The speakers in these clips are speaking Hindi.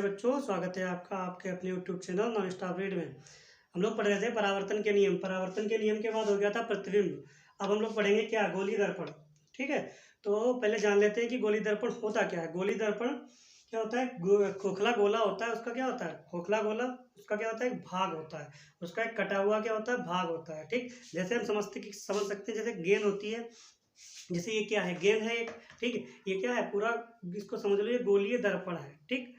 प्यारे बच्चों, स्वागत है आपका आपके अपने YouTube channel non stop read में। हम लोग पढ़ रहे थे परावर्तन के नियम। परावर्तन के नियम के बाद हो गया था प्रतिबिंब। अब हम लोग पढ़ेंगे क्या, गोलीय दर्पण। ठीक है, तो पहले जान लेते हैं कि गोलीय दर्पण होता क्या है। गोलीय दर्पण क्या होता है, खोखला गोला होता है, उसका क्या होता है, खोखला गोला, उसका क्या होता है, एक भाग होता है, उसका एक कटा हुआ क्या होता है, भाग होता है। ठीक, जैसे हम समझ सकते हैं, जैसे गेंद होती है, जैसे ये क्या है, गेंद है एक। ठीक है, ये क्या है, पूरा इसको समझ लो, ये गोलीय दर्पण है। ठीक,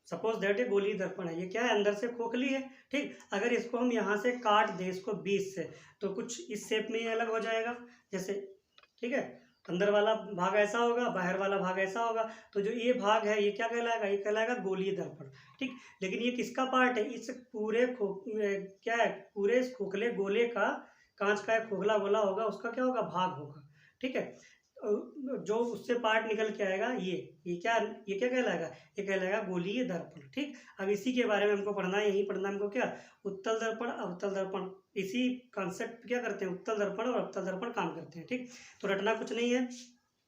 सपोज दैट ये गोलीय दर्पण है, ये क्या है, अंदर से खोखली है। ठीक, अगर इसको हम यहाँ से काट दें, इसको बीच से, तो कुछ इस शेप में ये अलग हो जाएगा जैसे। ठीक है, अंदर वाला भाग ऐसा होगा, बाहर वाला भाग ऐसा होगा, तो जो ये भाग है ये क्या कहलाएगा, ये कहलाएगा गोलीय दर्पण। ठीक, लेकिन ये किसका पार्ट है, इस पूरे क्या है, पूरे इस खोखले गोले का, कांच का एक खोखला गोला होगा, उसका क्या होगा, भाग होगा। ठीक है, जो उससे पार्ट निकल के आएगा ये क्या कहलाएगा, ये कहलाएगा गोलीय दर्पण। ठीक, अब इसी के बारे में हमको पढ़ना है, यही पढ़ना हमको क्या, उत्तल दर्पण अवतल दर्पण। इसी कॉन्सेप्ट क्या करते हैं, उत्तल दर्पण और अवतल दर्पण काम करते हैं। ठीक, तो रटना कुछ नहीं है,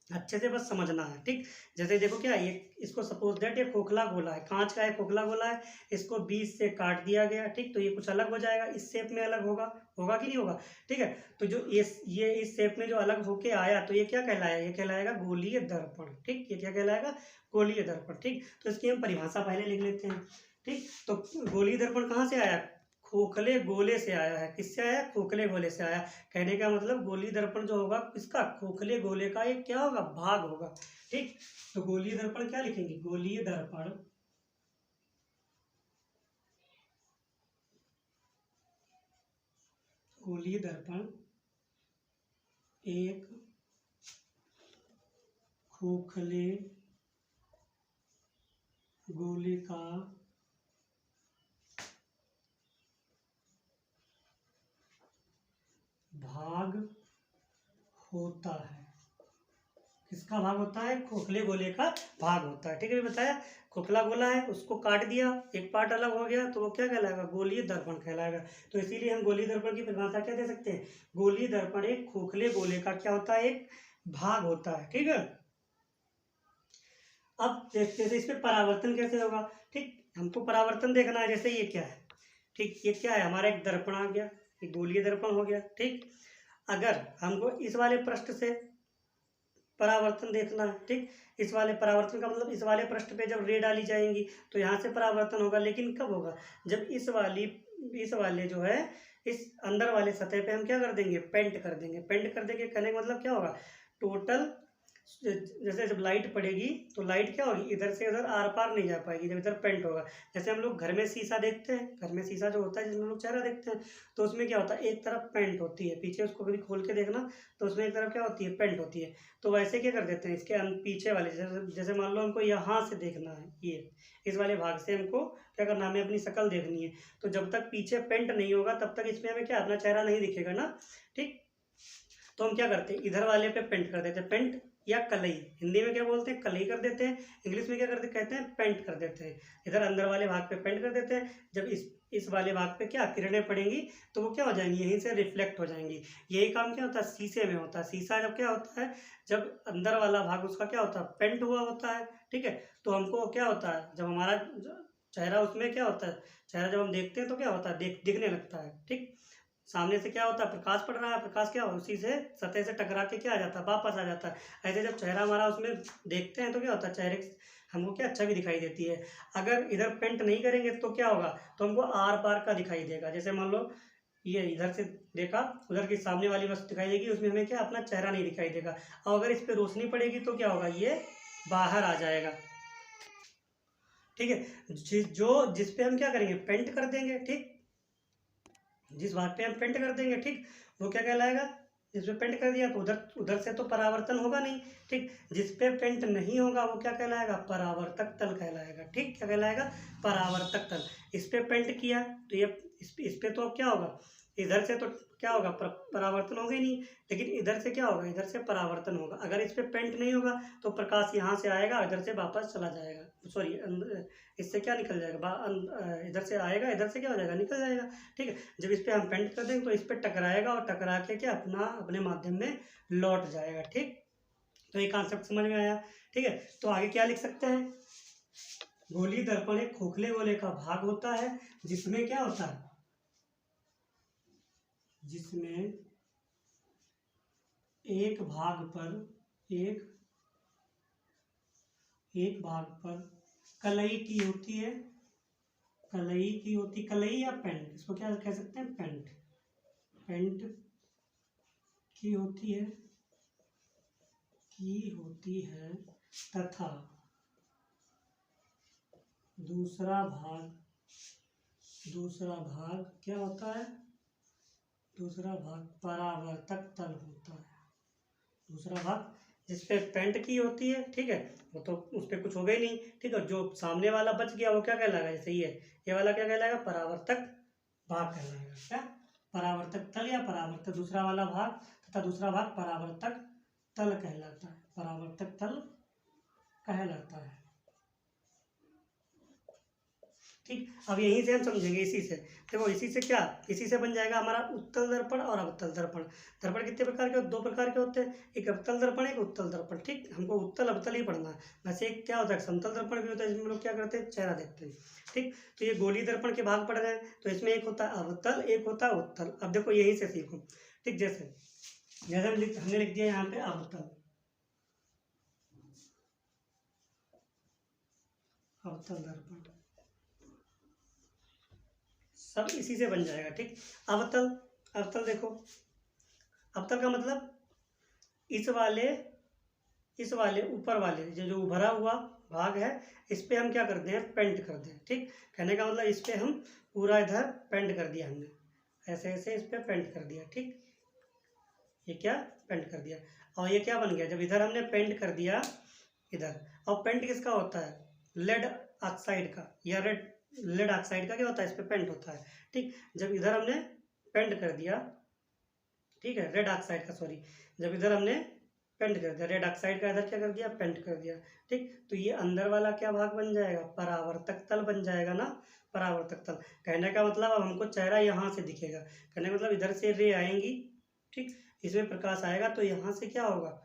अच्छे से बस समझना है। ठीक, जैसे देखो क्या, ये इसको सपोज दैट ये खोखला गोला है, कांच का है, खोखला गोला है, इसको बीच से काट दिया गया। ठीक, तो ये कुछ अलग हो जाएगा, इस शेप में अलग होगा, होगा कि नहीं होगा। ठीक है, तो जो ये इस शेप में जो अलग होके आया, तो ये क्या कहलाएगा, ये कहलाएगा गोलीय दर्पण। ठीक, ये क्या कहलाएगा, गोलीय दर्पण। ठीक, तो इसकी हम परिभाषा पहले लिख लेते हैं। ठीक, तो गोलीय दर्पण कहाँ से आया, खोखले गोले से आया है। किससे आया, खोखले गोले से आया। कहने का मतलब गोलीय दर्पण जो होगा किसका, खोखले गोले का एक क्या होगा, भाग होगा। ठीक, तो गोलीय दर्पण क्या लिखेंगे, गोलीय दर्पण गोलीय दर्पण एक खोखले गोले का भाग होता है। किसका भाग होता है, खोखले गोले का भाग होता है। ठीक है, बताया, खोखला गोला है, उसको काट दिया, एक पार्ट अलग हो गया, तो वो क्या कहलाएगा, गोलीय दर्पण कहलाएगा। तो इसीलिए हम गोलीय दर्पण की परिभाषा क्या दे सकते हैं, गोलीय दर्पण एक खोखले गोले का क्या होता है, एक भाग होता है। ठीक है, अब देखते हैं इस पे परावर्तन कैसे होगा। ठीक, हमको परावर्तन देखना है। जैसे ये क्या है, ठीक, ये क्या है, हमारा एक दर्पण आ गया, ये गोलीय दर्पण हो गया। ठीक, अगर हमको इस वाले पृष्ठ से परावर्तन देखना है। ठीक, इस वाले परावर्तन का मतलब इस वाले पृष्ठ पे जब रे डाली जाएंगी तो यहाँ से परावर्तन होगा, लेकिन कब होगा, जब इस वाले जो है, इस अंदर वाले सतह पे हम क्या कर देंगे, पेंट कर देंगे। पेंट कर देंगे कहने का मतलब क्या होगा, टोटल जैसे जब लाइट पड़ेगी तो लाइट क्या होगी, इधर से उधर आर पार नहीं जा पाएगी, जब इधर पेंट होगा। जैसे हम लोग घर में शीशा देखते हैं, घर में शीशा जो होता है जिसमें हम लोग चेहरा देखते हैं, तो उसमें क्या होता है, एक तरफ पेंट होती है, पीछे उसको कभी खोल के देखना, तो उसमें एक तरफ क्या होती है, पेंट होती है। तो वैसे क्या कर देते हैं, इसके पीछे वाले, जैसे मान लो हमको यहाँ से देखना है, ये इस वाले भाग से हमको क्या करना है, हमें अपनी शक्ल देखनी है, तो जब तक पीछे पेंट नहीं होगा तब तक इसमें हमें क्या, अपना चेहरा नहीं दिखेगा ना। ठीक, तो हम क्या करते हैं, इधर वाले पे पेंट कर देते हैं, पेंट या कलई, हिंदी में क्या बोलते हैं, कलई कर देते हैं, इंग्लिश में क्या करते कहते हैं, पेंट कर देते हैं। इधर अंदर वाले भाग पे पेंट कर देते हैं, जब इस वाले भाग पे क्या किरणें पड़ेंगी तो वो क्या हो जाएंगी, यहीं से रिफ्लेक्ट हो जाएंगी। यही काम क्या होता है, शीशे में होता है। शीशा जब क्या होता है, जब अंदर वाला भाग उसका क्या होता है, पेंट हुआ होता है। ठीक है, तो हमको क्या होता है, जब हमारा चेहरा उसमें क्या होता है, चेहरा जब हम देखते हैं तो क्या होता है, दिखने लगता है। ठीक, सामने से क्या होता है, प्रकाश पड़ रहा है, प्रकाश क्या उसी से सतह से टकरा के क्या आ जाता है, वापस आ जाता है। ऐसे जब चेहरा हमारा उसमें देखते हैं तो क्या होता है, चेहरे हमको क्या अच्छा भी दिखाई देती है। अगर इधर पेंट नहीं करेंगे तो क्या होगा, तो हमको आर पार का दिखाई देगा। जैसे मान लो ये इधर से देखा, उधर की सामने वाली वस्तु दिखाई देगी, उसमें हमें क्या अपना चेहरा नहीं दिखाई देगा। और अगर इस पर रोशनी पड़ेगी तो क्या होगा, ये बाहर आ जाएगा। ठीक है, जिस पे हम क्या करेंगे, पेंट कर देंगे। ठीक, जिस भाग पे हम पेंट कर देंगे, ठीक, वो क्या कहलाएगा, जिस पे पेंट कर दिया तो उधर उधर से तो परावर्तन होगा नहीं। ठीक, जिस पे पेंट नहीं होगा वो क्या कहलाएगा, परावर्तक तल कहलाएगा। ठीक, क्या कहलाएगा, परावर्तक तल। इस पे पेंट किया तो ये इस पे तो अब क्या होगा, इधर से तो क्या होगा, परावर्तन होगा ही नहीं, लेकिन इधर से क्या होगा, इधर से परावर्तन होगा। अगर इस पे पेंट नहीं होगा तो प्रकाश यहाँ से आएगा, इधर से वापस चला जाएगा, सॉरी इससे क्या निकल जाएगा, इधर से आएगा, इधर से क्या हो जाएगा, निकल जाएगा। ठीक है, जब इस पे हम पेंट कर देंगे तो इस पे टकराएगा और टकरा के क्या अपने माध्यम में लौट जाएगा। ठीक, तो ये कॉन्सेप्ट समझ में आया। ठीक है, तो आगे क्या लिख सकते हैं, गोलीय दर्पण एक खोखले गोले का भाग होता है जिसमें क्या होता है, जिसमें एक भाग पर कलई की होती है, कलई या पेंट, इसको क्या कह सकते हैं, पेंट की होती है तथा दूसरा भाग क्या होता है, दूसरा भाग परावर्तक तल होता है। दूसरा भाग जिस पे पेंट की होती है, ठीक है, वो तो उस पर कुछ हो गई नहीं, ठीक है, जो सामने वाला बच गया वो क्या कहलाएगा, जैसे ये वाला क्या कहलाएगा, परावर्तक भाग कहलाएगा। क्या, परावर्तक तल या परावर्तक, दूसरा वाला भाग तथा दूसरा भाग परावर्तक तल कहलाता है, परावर्तक तल कहलाता है। ठीक, अब यहीं से हम समझेंगे, इसी से देखो, इसी से बन जाएगा हमारा उत्तल दर्पण और अवतल दर्पण। दर्पण कितने प्रकार के, 2 प्रकार के होते हैं, एक अवतल दर्पण, एक उत्तल दर्पण। ठीक, हमको उत्तल अवतल ही पढ़ना है। वैसे एक क्या होता है, समतल दर्पण भी होता है, जिसमें लोग क्या करते हैं, चेहरा देखते हैं। ठीक, तो ये गोलीय दर्पण के भाग पड़ रहे हैं, तो इसमें एक होता है अवतल, एक होता है उत्तल। अब देखो यहीं से सीखो। ठीक, जैसे हमने लिख दिया यहाँ पे अवतल दर्पण, सब इसी से बन जाएगा। ठीक, अवतल देखो, अवतल का मतलब इस वाले ऊपर वाले जो उभरा हुआ भाग है, इस पे हम क्या करते हैं, पेंट करते हैं। ठीक, कहने का मतलब इस पे हम पूरा इधर पेंट कर दिया, हमने ऐसे ऐसे इस पे पेंट कर दिया। ठीक, ये क्या, पेंट कर दिया, और ये क्या बन गया, जब इधर हमने पेंट कर दिया इधर, और पेंट किसका होता है, लेड ऑक्साइड का या लेड ऑक्साइड का क्या होता है, इस पे पेंट होता है। ठीक, जब इधर हमने पेंट कर दिया, ठीक है, रेड ऑक्साइड का, सॉरी, जब इधर हमने पेंट कर दिया रेड ऑक्साइड का, इधर क्या कर दिया, पेंट कर दिया। ठीक, तो ये अंदर वाला क्या भाग बन जाएगा, परावर्तक तल बन जाएगा ना, परावर्तक तल। कहने का मतलब अब हमको चेहरा यहाँ से दिखेगा, कहने का मतलब इधर से रे आएंगी, ठीक, इसमें प्रकाश आएगा, तो यहाँ से क्या होगा,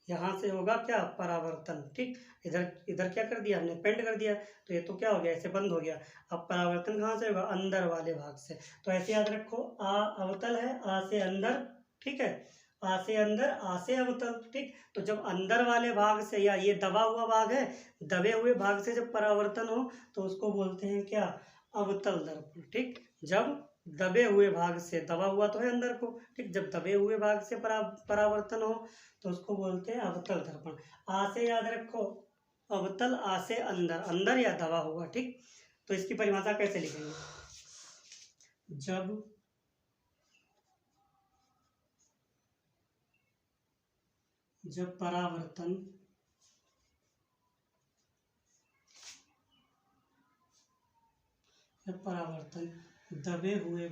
यहाँ से होगा क्या, परावर्तन। ठीक, इधर क्या कर दिया हमने, पेंट कर दिया, तो ये तो क्या हो गया, ऐसे बंद हो गया। अब परावर्तन कहाँ से होगा, अंदर वाले भाग से। तो ऐसे याद रखो, आ अवतल है, आ से अंदर, ठीक है, आ से अंदर, आ से अवतल। ठीक, तो जब अंदर वाले भाग से, या ये दबा हुआ भाग है, दबे हुए भाग से जब परावर्तन हो तो उसको बोलते हैं क्या, अवतल दर्पण। ठीक, जब दबे हुए भाग से, दबा हुआ तो है अंदर को, ठीक, जब दबे हुए भाग से परावर्तन हो तो उसको बोलते हैं अवतल दर्पण। आ से याद रखो अवतल, आ से अंदर, अंदर या दबा हुआ। ठीक, तो इसकी परिभाषा कैसे लिखेंगे, जब परावर्तन दबे हुए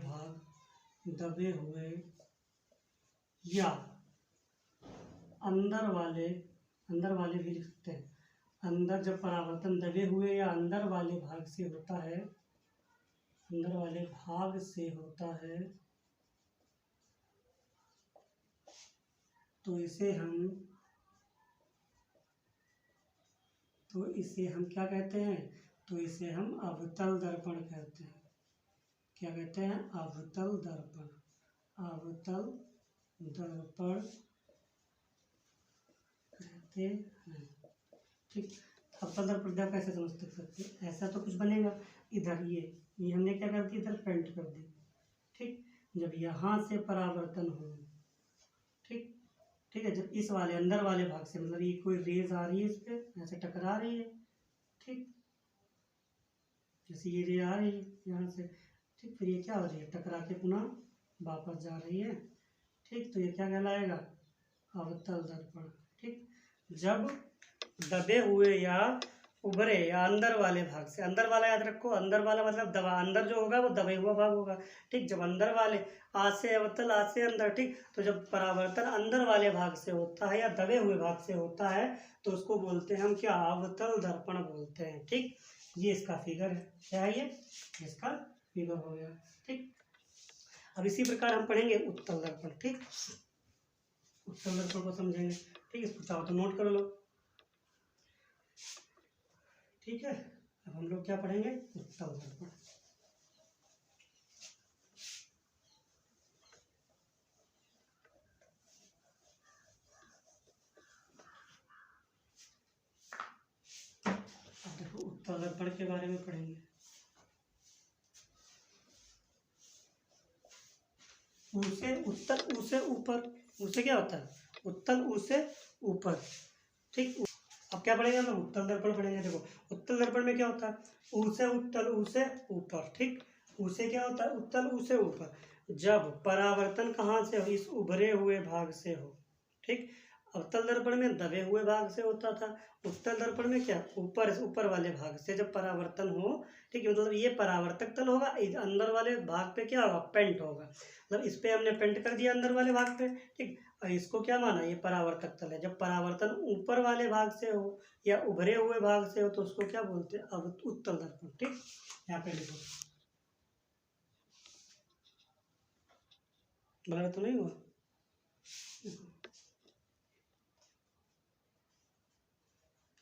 या अंदर वाले भी लिख सकते हैं, अंदर जब परावर्तन दबे हुए या अंदर वाले भाग से होता है, तो इसे हम क्या कहते हैं, तो इसे हम अवतल दर्पण कहते हैं। क्या कहते हैं, अवतल दर्पण कहते हैं। ठीक, अवतल दर्पण कैसे समझ सकते हैं, ऐसा तो कुछ बनेगा, इधर ये हमने क्या कर दिया, इधर पेंट कर दी। ठीक, जब यहाँ से परावर्तन हो, ठीक है, जब इस वाले अंदर वाले भाग से, मतलब ये कोई रेज आ रही है, इस पे ऐसे टकरा रही है, ठीक, जैसे ये रे आ रही है यहाँ से, ठीक, फिर ये क्या हो रही है, टकरा के पुनः वापस जा रही है। ठीक, तो ये क्या कहलाएगा, अवतल दर्पण। ठीक, जब दबे हुए या उभरे या अंदर वाले भाग से, अंदर वाला याद रखो, अंदर वाला मतलब दबा, अंदर जो होगा वो दबे हुआ भाग होगा। ठीक, जब अंदर वाले, आ से अवतल, आ से अंदर। ठीक, तो जब परावर्तन अंदर वाले भाग से होता है या दबे हुए भाग से होता है तो उसको बोलते हैं हम क्या, अवतल दर्पण बोलते हैं। ठीक, ये इसका फिगर है, क्या है ये, इसका फिगर हो गया। ठीक, अब इसी प्रकार हम पढ़ेंगे उत्तल दर्पण। ठीक, उत्तल दर्पण को समझेंगे। ठीक, इसको चाहो तो नोट कर लो। ठीक है, अब हम लोग क्या पढ़ेंगे, उत्तल दर्पण। अब देखो उत्तल दर्पण के बारे में पढ़ेंगे। उसे उत्तल ऊ से ऊपर, उसे क्या होता है, उत्तल ऊ से ऊपर, ठीक। अब क्या पढ़ेंगे हम लोग, उत्तल दर्पण पढ़ेंगे। देखो उत्तल दर्पण में क्या होता है, ऊ से उत्तल, ऊ से ऊपर, ठीक। ऊ से क्या होता है, उत्तल, ऊ से ऊपर। जब परावर्तन कहाँ से हो, इस उभरे हुए भाग से हो, ठीक। अवतल दर्पण में दबे हुए भाग से होता था, उत्तल दर्पण में क्या, ऊपर ऊपर वाले भाग से जब परावर्तन हो, ठीक है। मतलब ये परावर्तक तल होगा, अंदर वाले भाग पे क्या होगा, पेंट होगा। मतलब इस पे हमने पेंट कर दिया अंदर वाले भाग पे, ठीक। और इसको क्या माना, ये परावर्तक तल है। जब परावर्तन ऊपर वाले भाग से हो या उभरे हुए भाग से हो तो उसको क्या बोलते हैं, अब उत्तल दर्पण, ठीक। यहाँ पे लिखो, बना तो नहीं हुआ।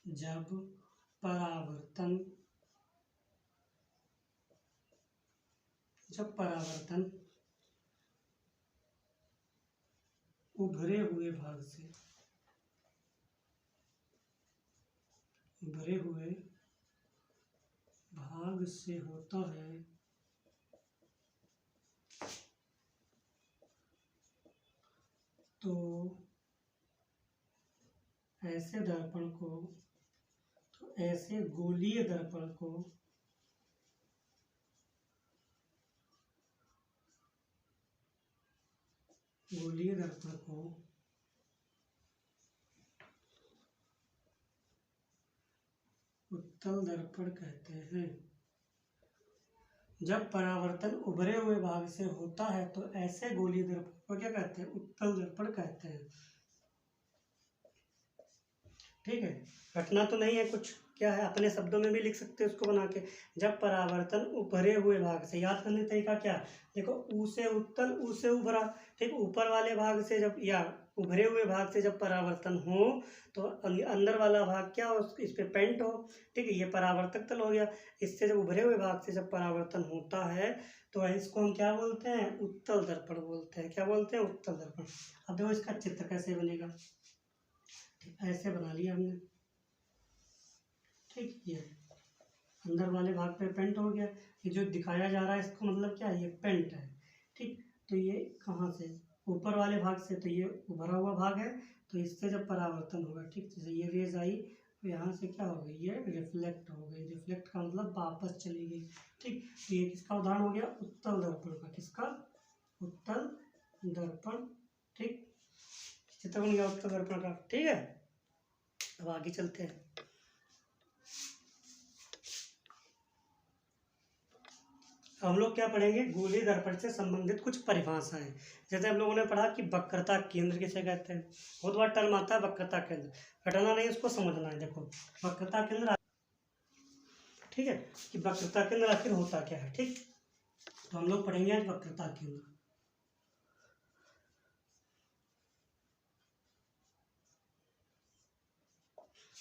जब परावर्तन, जब परावर्तन उभरे हुए भाग से, उभरे हुए भाग से होता है तो ऐसे दर्पण को, तो ऐसे गोलीय दर्पण को गोलीय दर्पण को उत्तल दर्पण कहते हैं। जब परावर्तन उभरे हुए भाग से होता है तो ऐसे गोलीय दर्पण को क्या कहते हैं, उत्तल दर्पण कहते हैं, ठीक है। रटना तो नहीं है कुछ, क्या है, अपने शब्दों में भी लिख सकते हो उसको बना के। जब परावर्तन उभरे हुए भाग से, याद करने तरीका क्या, देखो ऊ से उत्तल, ऊ से उभरा, ठीक। ऊपर वाले भाग से जब, या उभरे हुए भाग से जब परावर्तन हो तो अंदर वाला भाग क्या हो, इस पे पेंट हो, ठीक है। ये परावर्तक तल हो गया। इससे जब उभरे हुए भाग से जब परावर्तन होता है तो इसको हम क्या बोलते हैं, उत्तल दर्पण बोलते हैं। क्या बोलते हैं, उत्तल दर्पण। अब देखो इसका चित्र कैसे बनेगा, ऐसे बना लिया हमने, ठीक। ये अंदर वाले भाग पे पेंट हो गया। ये जो दिखाया जा रहा है इसको मतलब क्या है, ये पेंट है, ठीक। तो ये कहाँ से, ऊपर वाले भाग से, तो ये उभरा हुआ भाग है, तो इससे जब परावर्तन होगा, ठीक। जैसे ये रेज आई तो यहाँ से क्या हो गई, ये रिफ्लेक्ट हो गई। रिफ्लेक्ट का मतलब वापस चली गई, ठीक। तो ये किसका उदाहरण हो गया, उत्तल दर्पण का। किसका, उत्तल दर्पण, ठीक। चित्र बन गया उत्तल दर्पण का, ठीक है। अब आगे चलते हैं। हम लोग क्या पढ़ेंगे, गोलीय दर्पण से संबंधित कुछ परिभाषाएं। जैसे हम लोगों ने पढ़ा कि वक्रता केंद्र किसे कहते हैं, बहुत बार टर्म आता है वक्रता केंद्र, हटाना नहीं, उसको समझना है। देखो वक्रता केंद्र, ठीक है, कि वक्रता केंद्र आखिर होता क्या है, ठीक। तो हम लोग पढ़ेंगे आज वक्रता केंद्र।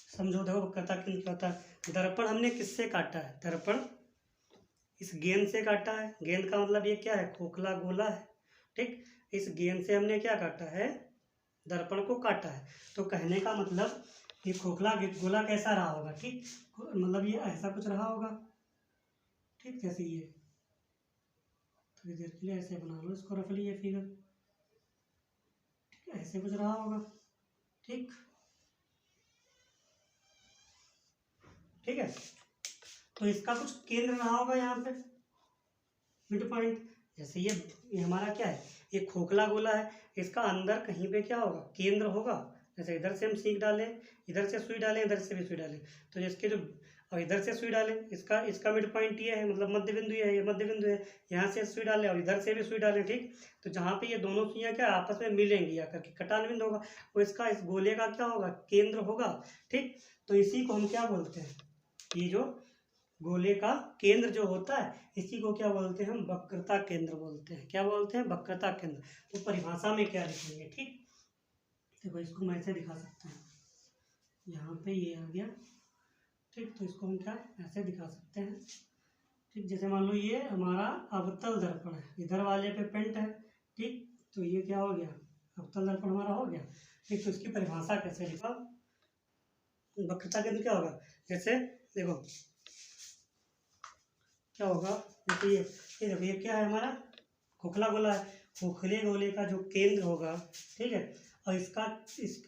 समझो, देखो वक्रता केंद्र क्या होता है। दर्पण हमने किससे काटा है, दर्पण इस गेंद से काटा है। गेंद का मतलब ये क्या है, खोखला गोला है, ठीक। इस गेंद से हमने क्या काटा है, दर्पण को काटा है। तो कहने का मतलब ये खोखला गोला कैसा रहा होगा, ठीक। मतलब ये ऐसा कुछ रहा होगा, ठीक। जैसे ये थोड़ी देर के लिए ऐसे बना लो इसको रफली, ये फिगर, ठीक, ऐसे कुछ रहा होगा, ठीक, ठीक है। तो इसका कुछ केंद्र रहा होगा यहाँ पे, मिड पॉइंट। जैसे ये हमारा क्या है, ये खोखला गोला है, इसका अंदर कहीं पे क्या होगा, केंद्र होगा। जैसे इधर से हम सीख डालें, इधर से सुई डालें, इधर से भी सुई डालें, तो इसके जो, और इधर से सुई डालें, इसका मिड पॉइंट ये है, मतलब मध्य बिंदु ये है, ये मध्य बिंदु है। यहाँ से सुई डालें और इधर से भी सुई डालें, ठीक। तो जहाँ पे ये दोनों सुइयाँ क्या आपस में मिलेंगी आकर के कटान बिंदु होगा, वो इसका इस गोले का क्या होगा, केंद्र होगा, ठीक। तो इसी को हम क्या बोलते हैं, ये जो गोले का केंद्र जो होता है इसी को क्या बोलते हैं, हम वक्रता केंद्र बोलते हैं। क्या बोलते हैं, वक्रता केंद्र। तो परिभाषा में क्या लिखेंगे, ठीक। देखो इसको मैं ऐसे दिखा सकता हूँ, यहाँ पे ये आ गया ठीक, तो इसको हम क्या ऐसे दिखा सकते हैं। ठीक, जैसे मान लो ये हमारा अवतल दर्पण है, इधर वाले पे पेंट है। ठीक, तो ये क्या हो गया, अवतल दर्पण हमारा हो गया। ठीक, तो इसकी परिभाषा कैसे लिखा, वक्रता केंद्र क्या होगा, जैसे देखो क्या होगा, देखिए ये देखो ये क्या है हमारा खोखला गोला है, खोखले गोले का जो केंद्र होगा, ठीक है, और इस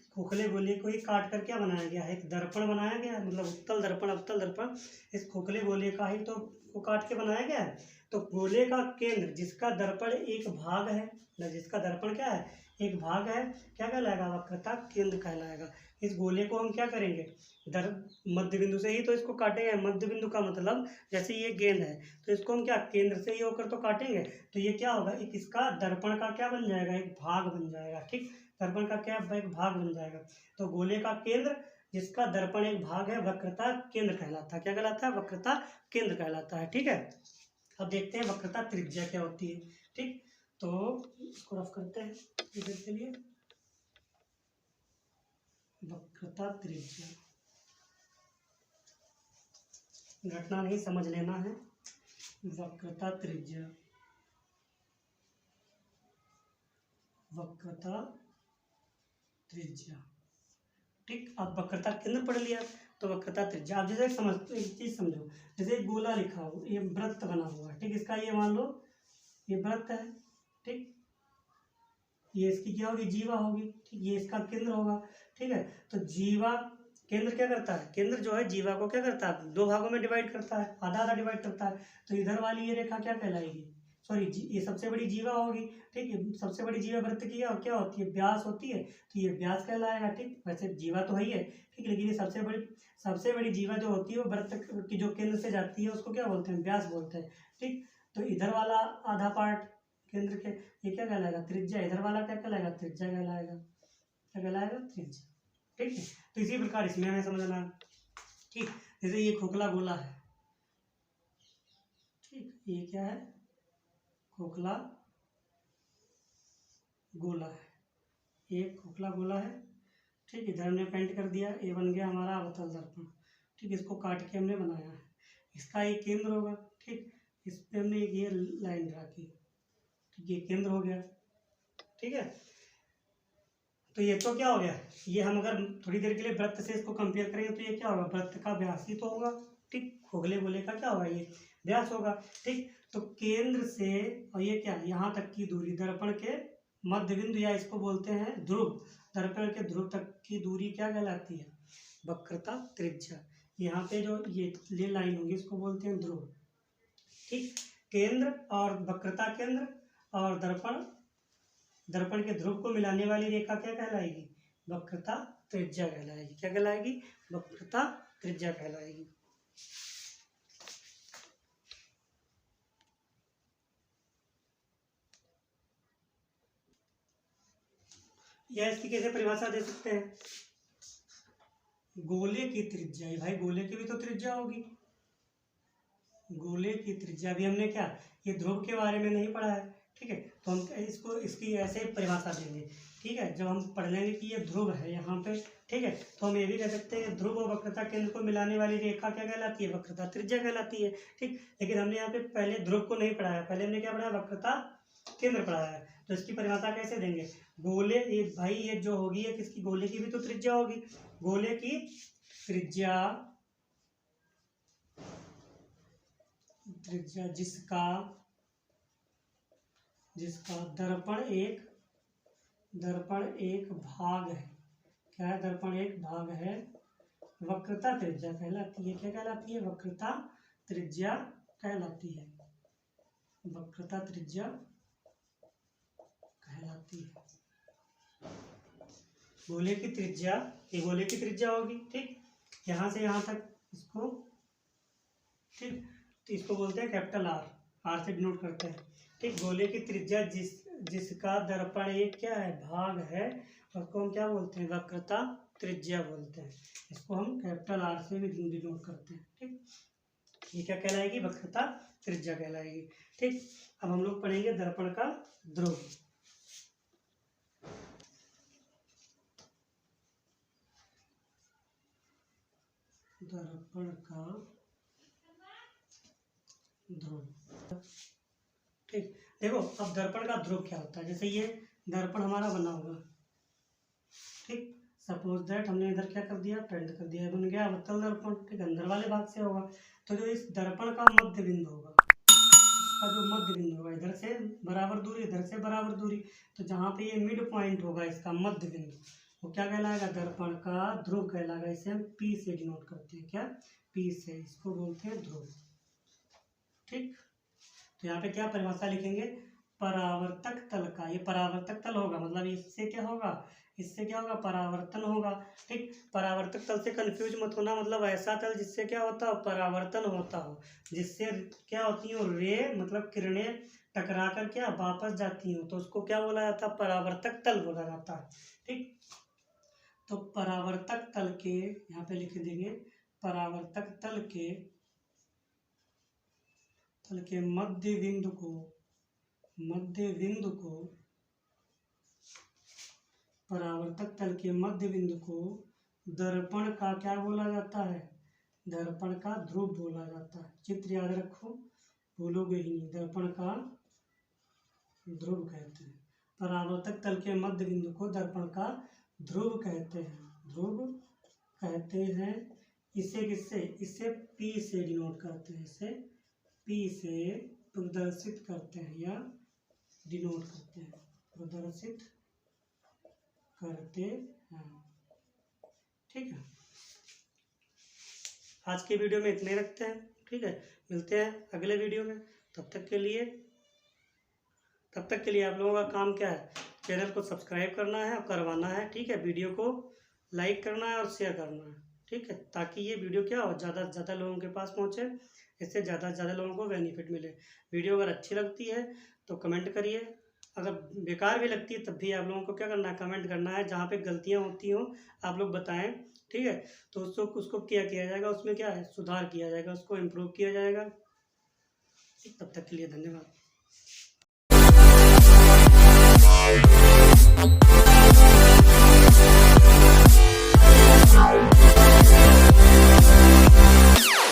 खोखले गोले को ही काट कर क्या बनाया गया है, एक दर्पण बनाया गया है, मतलब उत्तल दर्पण अवतल दर्पण इस खोखले गोले का ही तो को काट के बनाया गया है। तो गोले का केंद्र जिसका दर्पण एक भाग है, जिसका दर्पण क्या है एक भाग है, क्या कहलाएगा, वक्रता केंद्र कहलाएगा। इस गोले को हम क्या करेंगे, मध्य बिंदु से ही तो इसको काटेंगे। मध्य बिंदु का मतलब जैसे ये गेंद है तो इसको हम क्या केंद्र से ही होकर तो काटेंगे, तो ये क्या होगा, एक इसका दर्पण का क्या बन जाएगा, एक भाग बन जाएगा। ठीक, दर्पण का क्या एक भाग बन जाएगा। तो गोले का केंद्र जिसका दर्पण एक भाग है वक्रता केंद्र कहलाता है। क्या कहलाता है, वक्रता केंद्र कहलाता है। ठीक है, अब देखते हैं वक्रता त्रिज्या क्या होती है। ठीक, तो इसको रफ करते हैं इधर के लिए। वक्रता त्रिज्या, घटना नहीं समझ लेना है। वक्रता त्रिज्या, वक्रता त्रिज्या। ठीक, अब वक्रता केंद्र पढ़ लिया तो वक्रता त्रिज्या। आप जैसे समझ, एक चीज समझो, जैसे एक गोला लिखा हो, ये वृत्त बना हुआ है। ठीक, इसका ये मान लो ये वृत्त है। ठीक, ये इसकी क्या होगी, जीवा होगी। ठीक, ये इसका केंद्र होगा। ठीक है, तो जीवा केंद्र क्या करता है, केंद्र जो है जीवा को क्या करता है, दो भागों में डिवाइड करता है, आधा आधा डिवाइड करता है। तो इधर वाली ये रेखा क्या कहलाएगी, सॉरी ये सबसे बड़ी जीवा होगी। ठीक है, सबसे बड़ी जीवा वृत्त की क्या होती है, व्यास होती है, तो ये व्यास कहलाएगा। ठीक, वैसे जीवा तो है ही है। ठीक, लेकिन ये सबसे बड़ी जीवा जो होती है वो वृत्त की जो केंद्र से जाती है उसको क्या बोलते हैं, व्यास बोलते हैं। ठीक, तो इधर वाला आधा पार्ट केंद्र के ये क्या कहलाएगा, त्रिज्या। इधर वाला क्या कहलाएगा, त्रिज्या कहलाएगा। क्या कहलाएगा, त्रिज्या। ठीक है, तो इसी प्रकार इसमें हमें समझना है। ठीक, जैसे ये खोखला गोला है। ठीक, ये क्या है, खोखला गोला है, एक खोखला गोला है। ठीक, इधर हमने पेंट कर दिया, ये बन गया हमारा अवतल दर्पण। ठीक, इसको काट के हमने बनाया है, इसका एक केंद्र होगा। ठीक, इस पे हमने एक ये लाइन ड्रा की। ठीक, ये केंद्र हो गया। ठीक है, तो ये तो क्या हो गया, ये हम अगर थोड़ी देर के लिए वृत्त से इसको कंपेयर करेंगे तो ये क्या होगा, वृत्त का व्यास ही तो होगा। ठीक, खोखले गोले का क्या होगा, ये व्यास होगा। ठीक, तो केंद्र से और ये क्या, यहाँ तक की दूरी दर्पण के मध्य बिंदु या इसको बोलते हैं ध्रुव, दर्पण के ध्रुव तक की दूरी क्या कहलाती है, वक्रता त्रिज्या। यहाँ पे जो ये लाइन होगी इसको बोलते हैं ध्रुव। ठीक, केंद्र और वक्रता केंद्र और दर्पण के ध्रुव को मिलाने वाली रेखा क्या कहलाएगी, वक्रता त्रिज्या कहलाएगी। क्या कहलाएगी, वक्रता त्रिज्या कहलाएगी। या इसकी कैसे परिभाषा दे सकते हैं, गोले की त्रिज्या, भाई गोले की भी तो त्रिज्या होगी। गोले की त्रिज्या भी हमने क्या, ये ध्रुव के बारे में नहीं पढ़ा है। ठीक है, तो हम इसको इसकी ऐसे परिभाषा देंगे। ठीक है, जब हम पढ़ लेंगे कि ये ध्रुव है यहाँ पे, ठीक है, तो हम ये भी कह सकते हैं ध्रुव और वक्रता केंद्र को मिलाने वाली रेखा क्या कहलाती है, वक्रता त्रिज्या कहलाती है। ठीक, लेकिन हमने यहाँ पे पहले ध्रुव को नहीं पढ़ाया, पहले हमने क्या पढ़ाया, वक्रता केंद्र पढ़ाया है। तो इसकी परिभाषा कैसे देंगे, गोले, ये भाई ये जो होगी ये किसकी, गोले की भी तो त्रिज्या होगी। गोले की त्रिज्या, जिसका दर्पण एक भाग है। क्या है, दर्पण एक भाग है, वक्रता त्रिज्या कहलाती है। क्या कहलाती है, वक्रता त्रिज्या कहलाती है, वक्रता त्रिज्या कहलाती है। गोले की त्रिज्या, ये गोले की त्रिज्या होगी। ठीक, यहाँ से यहाँ तक इसको, ठीक, तो इसको बोलते हैं कैपिटल आर, आर से डिनोट करते हैं। ठीक, गोले की त्रिज्या जिसका दर्पण एक क्या है, भाग है, उसको हम क्या बोलते हैं, वक्रता त्रिज्या बोलते हैं। इसको हम कैपिटल आर से भी डिनोट करते हैं। ठीक, ये क्या कहलाएगी, वक्रता त्रिज्या कहलाएगी। ठीक, अब हम लोग पढ़ेंगे दर्पण का ध्रुव। दर्पण दर्पण का ध्रुव। ठीक, देखो अब दर्पण का ध्रुव क्या होता है। जैसे ये दर्पण हमारा बना होगा, ठीक, सपोज दैट हमने इधर क्या कर दिया, पेंट कर दिया, बन गया अवतल दर्पण। ठीक, अंदर वाले भाग से होगा। तो जो इस दर्पण का मध्य बिंदु होगा, इसका जो मध्य बिंदु होगा, इधर से बराबर दूरी, इधर से बराबर दूरी, तो जहाँ पे ये मिड पॉइंट होगा इसका मध्य बिंदु, वो क्या कहलाएगा, दर्पण का ध्रुव कहलाएगा। इसे हम P से डिनोट करते हैं। क्या, P से, इसको बोलते हैं ध्रुव। ठीक, तो यहाँ पे क्या परिभाषा लिखेंगे, परावर्तक तल का, ये परावर्तक तल होगा, मतलब इससे क्या होगा, इससे क्या होगा, परावर्तन होगा। ठीक, परावर्तक तल से कंफ्यूज मत होना, मतलब ऐसा तल जिससे क्या होता हो, परावर्तन होता हो, जिससे क्या होती हो, रे मतलब किरणें टकरा कर क्या वापस जाती हो, तो उसको क्या बोला जाता है, परावर्तक तल बोला जाता है। ठीक, तो परावर्तक तल के यहाँ पे लिख देंगे, परावर्तक तल के मध्य बिंदु को परावर्तक तल के मध्य बिंदु को दर्पण का क्या बोला जाता है, दर्पण का ध्रुव बोला जाता है। चित्र याद रखो, भूलोगे ही नहीं, दर्पण का ध्रुव कहते हैं। परावर्तक तल के मध्य बिंदु को दर्पण का ध्रुव कहते हैं, इसे किससे, इसे P से डिनोट करते हैं, इसे P से प्रदर्शित करते हैं या डिनोट करते हैं, प्रदर्शित करते हैं। ठीक है, आज के वीडियो में इतने रखते हैं। ठीक है, मिलते हैं अगले वीडियो में। तब तक के लिए आप लोगों का काम क्या है, चैनल को सब्सक्राइब करना है और करवाना है। ठीक है, वीडियो को लाइक करना है और शेयर करना है। ठीक है, ताकि ये वीडियो क्या हो, ज़्यादा से ज़्यादा लोगों के पास पहुँचे, इससे ज़्यादा से ज़्यादा लोगों को बेनिफिट मिले। वीडियो अगर अच्छी लगती है तो कमेंट करिए, अगर बेकार भी लगती है तब भी आप लोगों को क्या करना है, कमेंट करना है। जहाँ पे गलतियाँ होती हों आप लोग बताएं। ठीक है, तो उसको क्या किया जाएगा, उसमें क्या है, सुधार किया जाएगा, उसको इम्प्रूव किया जाएगा। तब तक के लिए धन्यवाद।